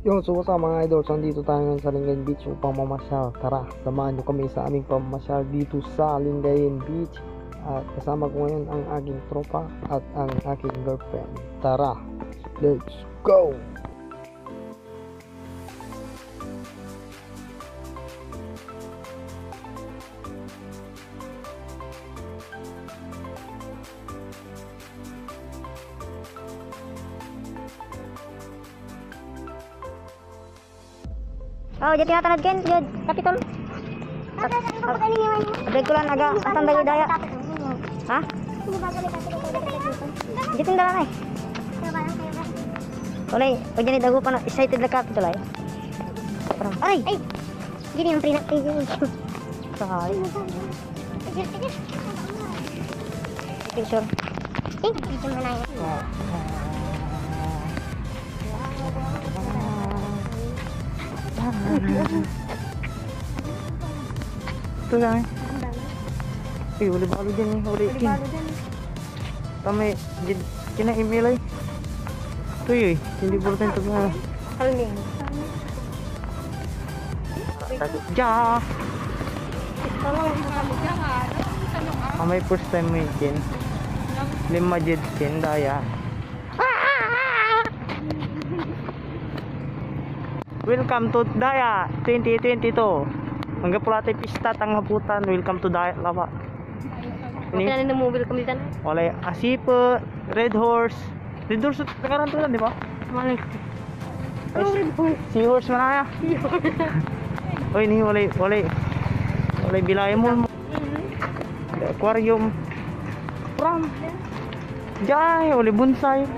Yung susa mga idol, so dito tayo ngayon sa Lingayen Beach upang mamasyal. Tara, samahan nyo kami sa aming pamasyal dito sa Lingayen Beach. At kasama ko ngayon ang aking tropa at ang aking girlfriend. Tara, let's go! Oh, jadi natanad ken, jud kapitol. Abeg ko lang aga, atang dayo daya. Ha? Dito ndala kay. Olay, pag ni dago pa na excited na kapitol ay. Ay, ay. Gini ang prinak kay gini. Sorry. Picture. Picture mo na yan. Ito lang eh. Wala balo dyan eh. Wala ikin. Tama eh. Kina-email ay. Ito yun eh. Hindi po rin ito nga. Halming. Ja! May first time mo ikin. Lima jid kin. Daya. Welcome to Daya 2022. Hanggang pula tayo pista tanghaputan. Welcome to Daya Lava. Ini na mo welcome dito na. Wala Asipe, Red Horse. Red Horse nakarantulan di ba? Malik. Seahorse man ya. Oy ni wala bilay mo. Aquarium. Pram. Jay, wala bonsai.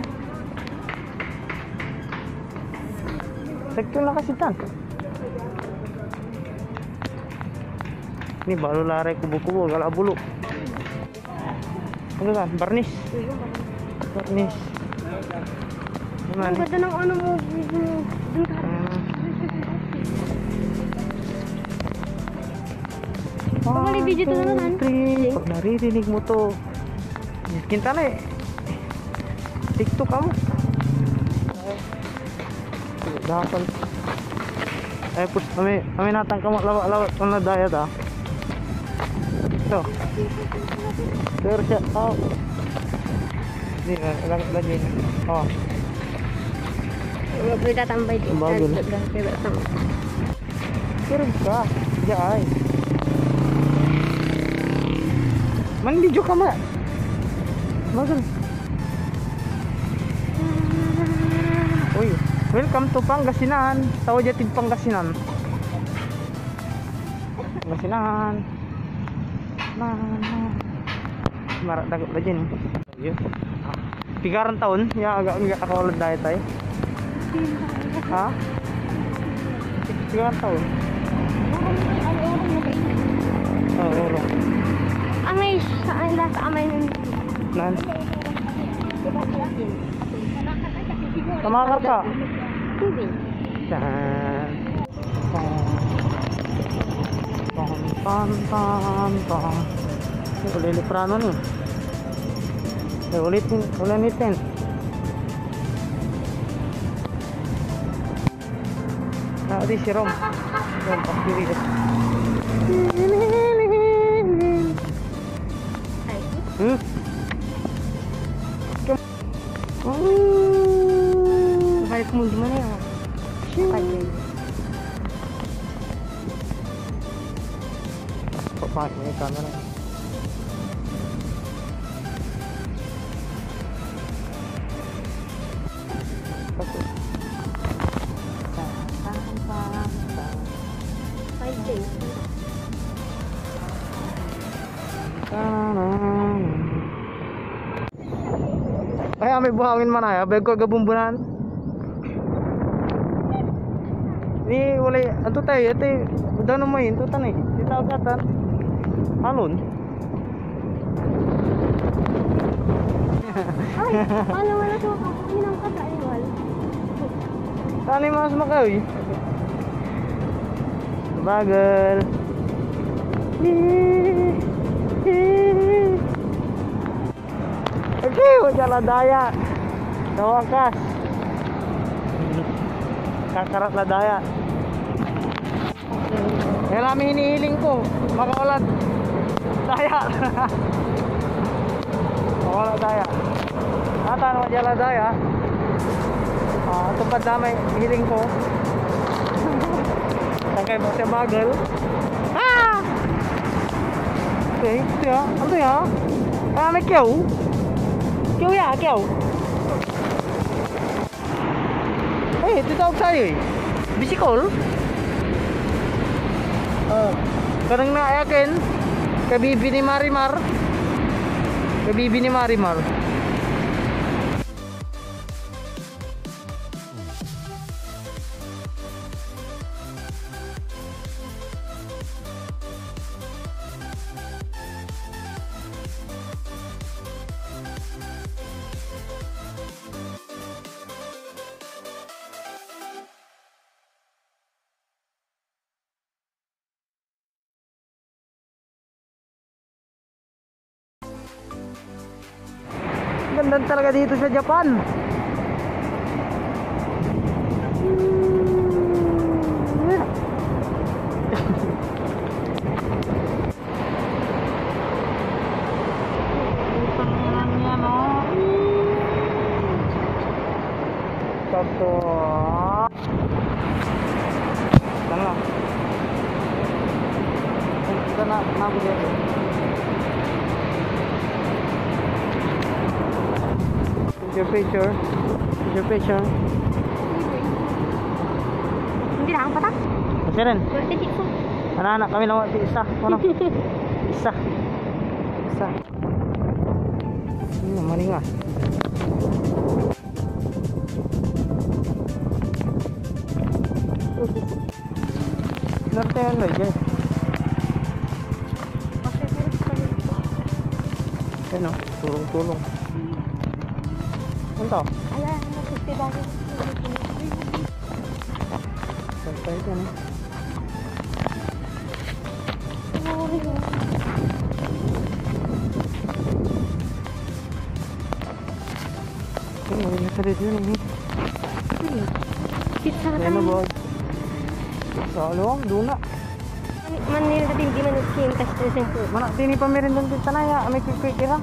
Sektor na kasi tan. Ini baru lari kubu-kubu galak bulu. Ano kan? Barnis. Barnis. Gimana? Ang ganda ng ano mo. Pag video to na naman. Pag naririnig mo to. Kinta na eh. TikTok kamu. Dapat eh put kami natang kamu lawak na daya ta. So. Terus ya. Oh. Ini lagi. Oh. Berita tambah di. Bagus. Terus ka. Jay. Man video ka ma. Bagus. Uy. Welcome to Pangasinan. Tawo jatid Pangasinan. Pangasinan. Marak dagot ba dyan eh. Yun. Pigaran taon. Ya agak akawalad dahil tayo. Ha? Pigaran taon. Oo, urong. Amay saan lasa amay nun. Nan. Tamakar ka. Tubig. Dan. Pam. Ulit liprano nih. Ulitin. Nah, di si Rom pas diri deh. Balik mo gimana ya? Pagi. Pakai ini kamera. Ay, may buhangin man ay. Beg ko gabumbunan. Ni walay ato tayo, ate. Udaw na mo yun, tutan eh. Di tao katan. Alon. Ay, paano wala to? Minang kata iwal. Saan yung mas makaw eh? Bagal. Okay, wala daya. Sa wakas. kakarat na daya. Kaya namin hinihiling ko, makaulat daya. Makaulat daya. Ata naman dyan na daya. Tupad damay hiling ko. Tangkay mo siya bagal. Okay, ito ya. Ano ya? May kyaw. Kyaw ya, kyaw. Ito tawag sa'yo eh. Bisikol. Kanang naayakin. Kabibi ni Marimar. Kabibi ni Marimar. Ganda talaga dito sa Japan. Sakto. Tanga. Kita nak dia. Your picture. Your picture. Hindi na ang patak. Kasi rin. Berarti itu. Anak-anak kami lang isa. Ano? Isa. Isa. Ini maling ah. Nartehan lo guys. Ano? Tulong-tulong. Ano? Ala, ano festival. Sampai kan. Ini mau cari dia ni. Kita Ano kan ba? Salo, duna. Manila sa hindi man skin kasi sa po. Mana tini pamirin doon dito na ya, may quick kira.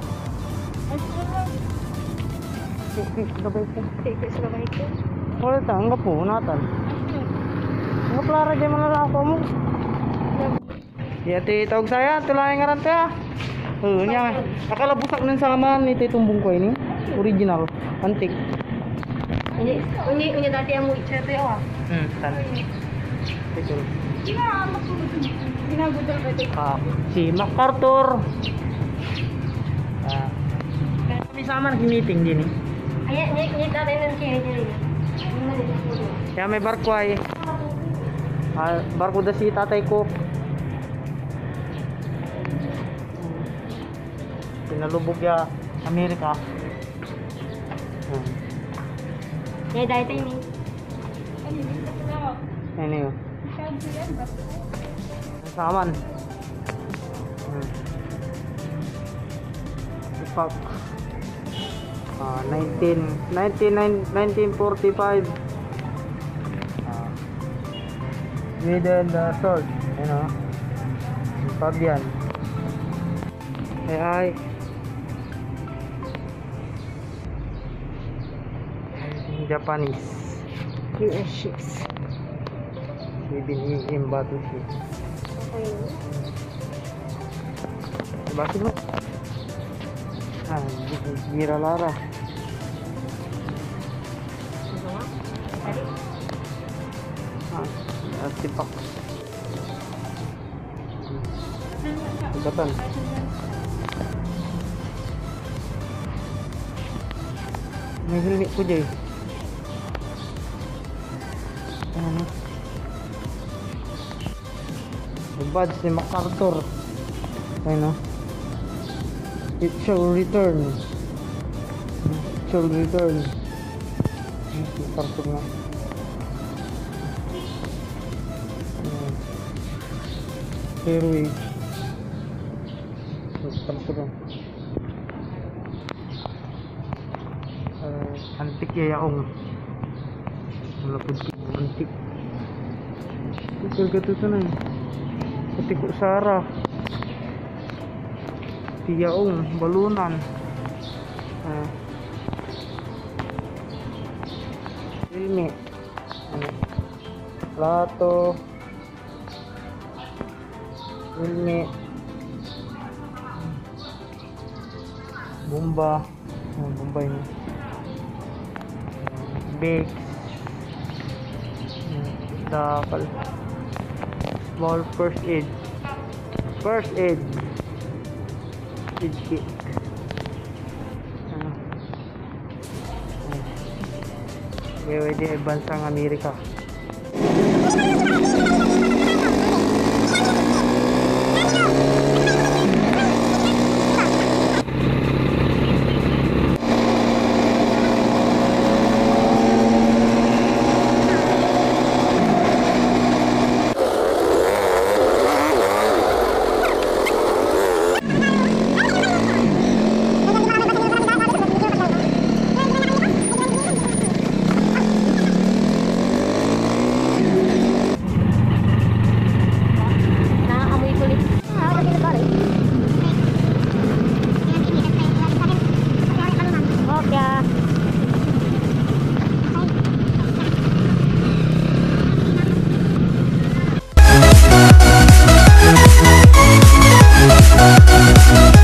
Quick gabay ko. Quick sa bahay ko. Wala ta, anggap po natan. Anggap lara di man na ako mo. Ya ti tawag saya, tulay ngaran ta. Nya. Akala busak ng saman ni titumbong ko ini. Original, antik. Ini dati ang mucha to yawa. Tan. Betul. Ginagudol ba ito? Si MacArthur. Kami sama nag-meeting din eh. Ayan, ini dati ng kiri. Kaya may barko ay. Barko da si tatay ko. Pinalubog ya Amerika. Ya dati ini. Ini yun. Saman. Ipak. 1945. Within the sword. You know. Fabian. Ay. Japanese. US ships. Even in battleship. Bakit mo? Gira Lara. Tipak. Ibatan. May helmet ko dyan. Ano? The badge ni MacArthur. Ayun o. It shall return. It shall return. MacArthur na. Fairway. MacArthur na. Antik ya yaong. Malapit ko. Antik. putik. Karga to na. Putik ko sara. Tiyaong balunan. Filmi. Plato. Filmi. Bomba. Bomba ini. Big. Dakal. Small first aid. First aid. Aid kit. Pwede bansang Amerika. Okay.